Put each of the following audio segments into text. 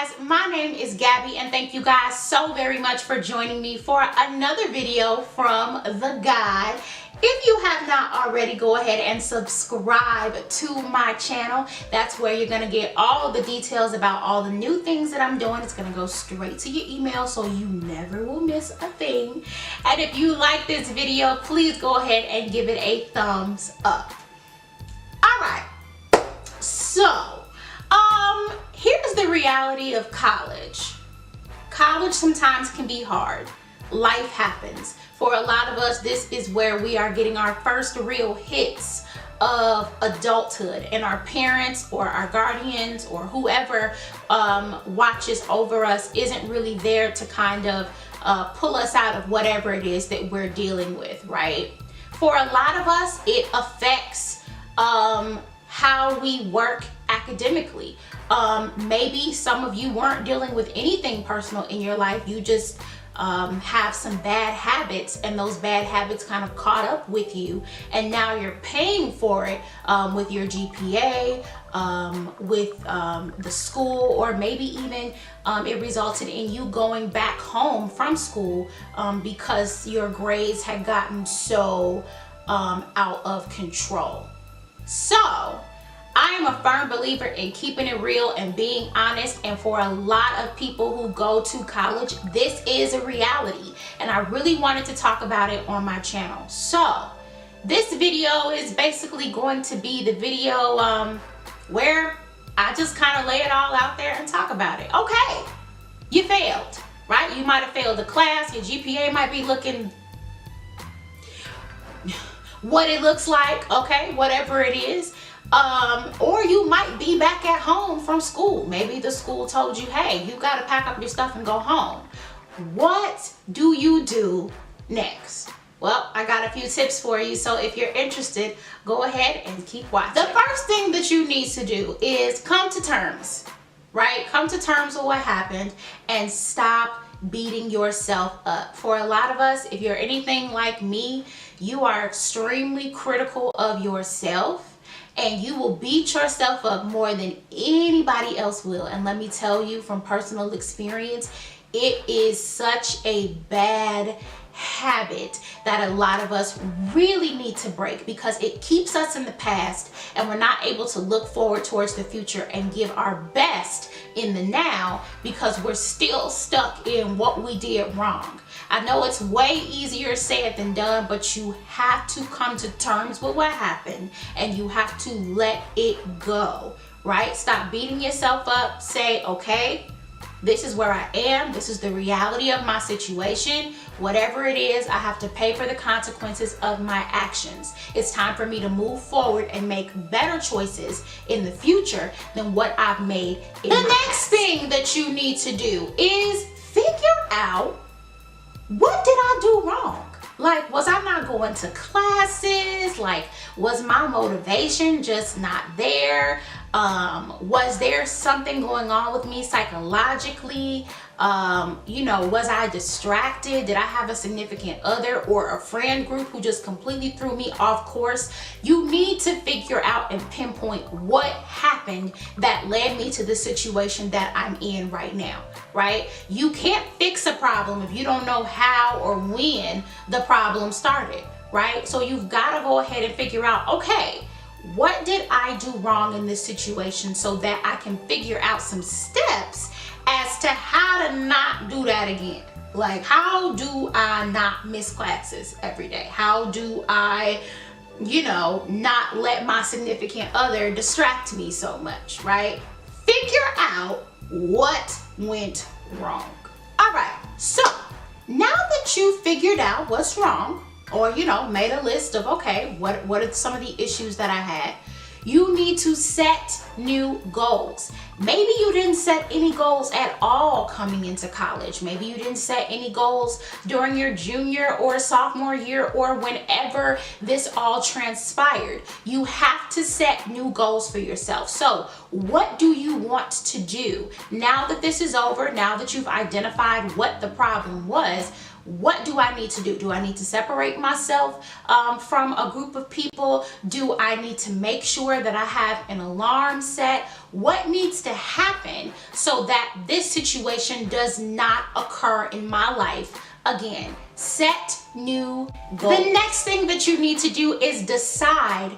guys, my name is Gabby and thank you guys so very much for joining me for another video from the guide. If you have not already, go ahead and subscribe to my channel. That's where you're going to get all the details about all the new things that I'm doing. It's going to go straight to your email so you never will miss a thing. And if you like this video, please go ahead and give it a thumbs up. Alright, so here's the reality of college. College sometimes can be hard. Life happens. For a lot of us, this is where we are getting our first real hits of adulthood, and our parents or our guardians or whoever watches over us isn't really there to kind of pull us out of whatever it is that we're dealing with, right? For a lot of us, it affects how we work academically. Maybe some of you weren't dealing with anything personal in your life. You just have some bad habits, and those bad habits kind of caught up with you, and now you're paying for it with your GPA, with the school, or maybe even it resulted in you going back home from school because your grades had gotten so out of control. So I am a firm believer in keeping it real and being honest, and for a lot of people who go to college, this is a reality, and I really wanted to talk about it on my channel. So this video is basically going to be the video where I just kind of lay it all out there and talk about it. Okay, you failed, right? You might have failed a class, your GPA might be looking what it looks like, okay, whatever it is. Or you might be back at home from school. Maybe the school told you, hey, you got to pack up your stuff and go home. What do you do next? Well, I got a few tips for you, so if you're interested, go ahead and keep watching. The first thing that you need to do is come to terms, right? Come to terms with what happened and stop beating yourself up. For a lot of us, if you're anything like me, you are extremely critical of yourself, and you will beat yourself up more than anybody else will. And let me tell you from personal experience, it is such a bad habit that a lot of us really need to break, because it keeps us in the past and we're not able to look forward towards the future and give our best in the now, because we're still stuck in what we did wrong. I know it's way easier said than done, but you have to come to terms with what happened and you have to let it go, right? Stop beating yourself up. Say, okay, this is where I am. This is the reality of my situation. Whatever it is, I have to pay for the consequences of my actions. It's time for me to move forward and make better choices in the future than what I've made in the next thing that you need to do is figure out, what did I do wrong? Like, was I not going to classes? Like, was my motivation just not there? Was there something going on with me psychologically? Was I distracted? Did I have a significant other or a friend group who just completely threw me off course? You need to figure out and pinpoint what happened that led me to the situation that I'm in right now, right? You can't fix a problem if you don't know how or when the problem started, right? So you've got to go ahead and figure out, okay, what did I do wrong in this situation, so that I can figure out some steps as to how to not do that again. Like, how do I not miss classes every day? How do I, not let my significant other distract me so much, right? Figure out what went wrong. All right, so now that you figured out what's wrong, or made a list of, okay, what are some of the issues that I had, you need to set new goals. Maybe you didn't set any goals at all coming into college. Maybe you didn't set any goals during your junior or sophomore year, or whenever this all transpired. You have to set new goals for yourself. So what do you want to do now that this is over? Now that you've identified what the problem was, What do I need to do? Do I need to separate myself from a group of people? Do I need to make sure that I have an alarm set? What needs to happen so that this situation does not occur in my life again? Set new goals. The next thing that you need to do is decide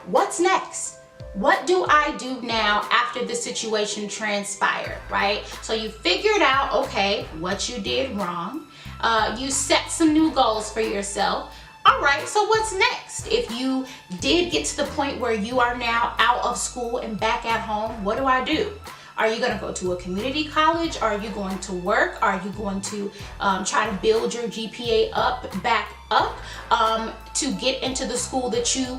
what's next. What do I do now after the situation transpired, right? So you figured out, okay, what you did wrong. You set some new goals for yourself. All right, so what's next? If you did get to the point where you are now out of school and back at home, what do I do? Are you going to go to a community college? Are you going to work? Are you going to try to build your GPA back up to get into the school that you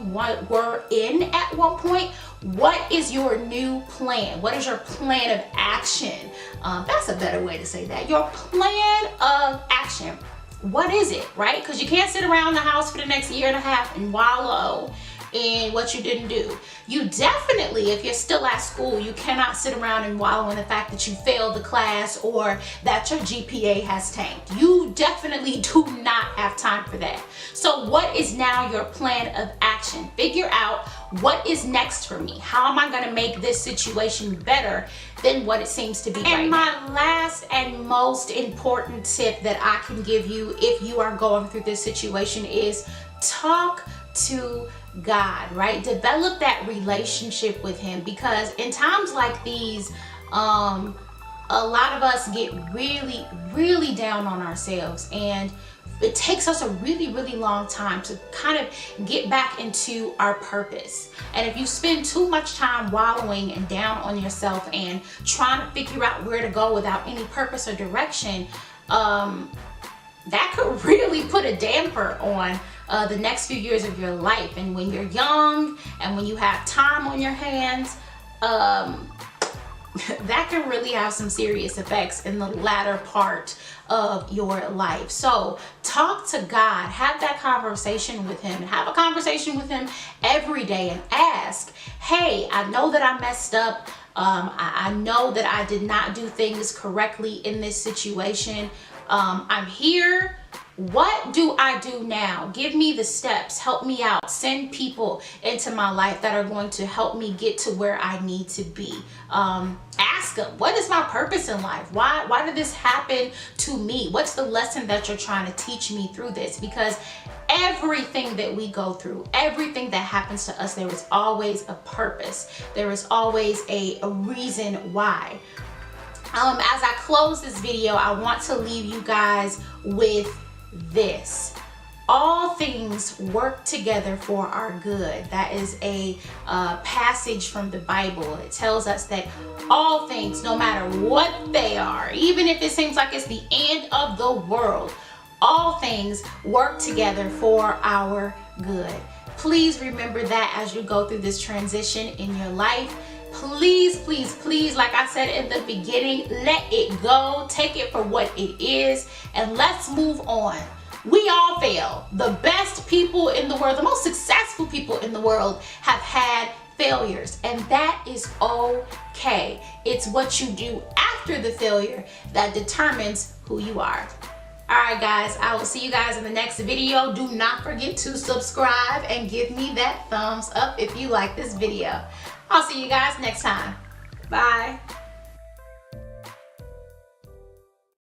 were in at one point? What is your new plan? What is your plan of action? That's a better way to say that. Your plan of action. What is it, right? Because you can't sit around the house for the next year and a half and wallow in what you didn't do. You definitely, if you're still at school, you cannot sit around and wallow in the fact that you failed the class or that your GPA has tanked. You definitely do not have time for that. So what is now your plan of action? Figure out what is next for me. How am I going to make this situation better than what it seems to be right now? And my last and most important tip that I can give you if you are going through this situation is talk to God, right? Develop that relationship with Him, because in times like these, a lot of us get really down on ourselves, and it takes us a really long time to kind of get back into our purpose. And if you spend too much time wallowing and down on yourself and trying to figure out where to go without any purpose or direction, that could really put a damper on the next few years of your life. And when you're young and when you have time on your hands, that can really have some serious effects in the latter part of your life. So talk to God, have that conversation with Him, have a conversation with Him every day and ask, hey, I know that I messed up. I know that I did not do things correctly in this situation. I'm here. What do I do now? Give me the steps. Help me out. Send people into my life that are going to help me get to where I need to be. Ask them, what is my purpose in life? Why did this happen to me? What's the lesson that you're trying to teach me through this? Because everything that we go through, everything that happens to us, there is always a purpose. There is always a reason why. As I close this video, I want to leave you guys with this. All things work together for our good. That is a passage from the Bible. It tells us that all things, no matter what they are, even if it seems like it's the end of the world, all things work together for our good. Please remember that as you go through this transition in your life. Please, like I said in the beginning, let it go. Take it for what it is, and let's move on. We all fail. The best people in the world, the most successful people in the world have had failures, and that is okay. It's what you do after the failure that determines who you are. Alright guys, I will see you guys in the next video. Do not forget to subscribe and give me that thumbs up if you like this video. I'll see you guys next time. Bye.